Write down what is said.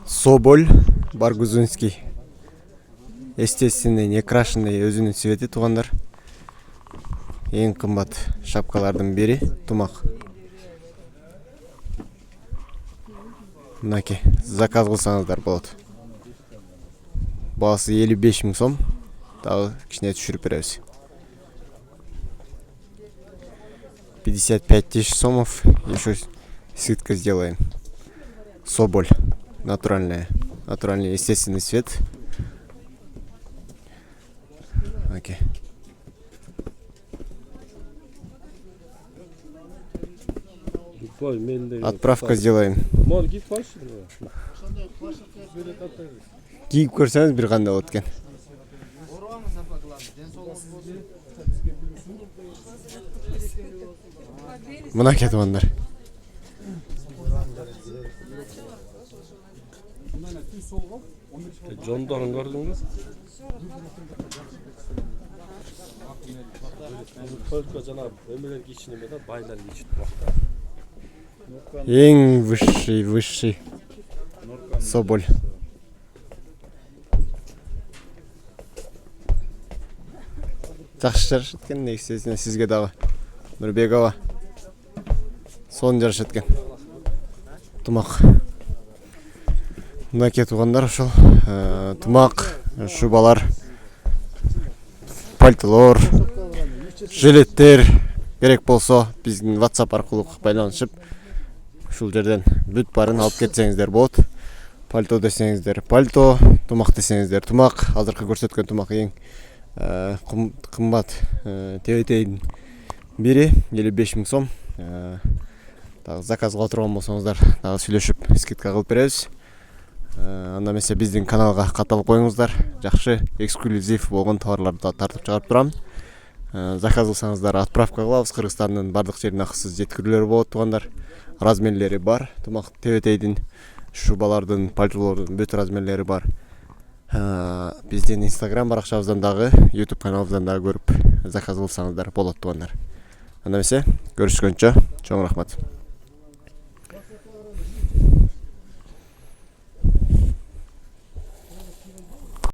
Соболь Баргузинский. Естественный, некрашенный өзүнүн цвети туугандар. Эң кымбат шапкалардын бири тумак. Мынакей, заказ кылсаңыздар болот. Баасы 55 000 сом. Дагы кичине түшүрүп беребиз. 55 000 сомов. Еще скидка сделаем. Соболь. Натуральный, естественный цвет. Окей. Отправка сделаем. Кийип көрсөңүз бир кандай болот экен. Мынакей туугандар. Жондорун көрдүңүз? Только жана эмелер кийишин эмес, байлар кийишет бак. Эң высший Соболь. Жакшы жарашат экен, негизинен сизге дагы. Нурбекова. Сонун жарашат экен. Тумак. Мынакей туугандар, ошол тумак, шубалар, пальтолор, жилеттер керек болсо биздин WhatsApp аркылуу байланышып, ушул жерден бүт барын алып кетсеңиздер болот. Пальто десеңиздер, пальто, тумак десеңиздер, тумак. Азыркы көрсөткөн тумак эң кымбат тебетейдин бири 55 000 сом. Дагы заказ кыла турган болсоңуздар, дагы сүйлөшүп скидка кылып беребиз. Анда эмесе биздин каналга катталып коюңуздар. Жакшы эксклюзив болгон товарларды тартып чыгарып турам. Заказ кылсаңыздар отправка кылабыз. Кыргызстандын бардык жерине акысыз жеткирүүлөр болот туугандар. Размерлери бар. Тумак тебетейдин, шубалардын, пальтолордун бүт размерлери бар. Биздин Instagram баракчабыздан дагы, YouTube каналыбыздан дагы көрүп заказ кылсаңыздар болот туугандар. Анда эмесе көрүшкөнчө чоң рахмат.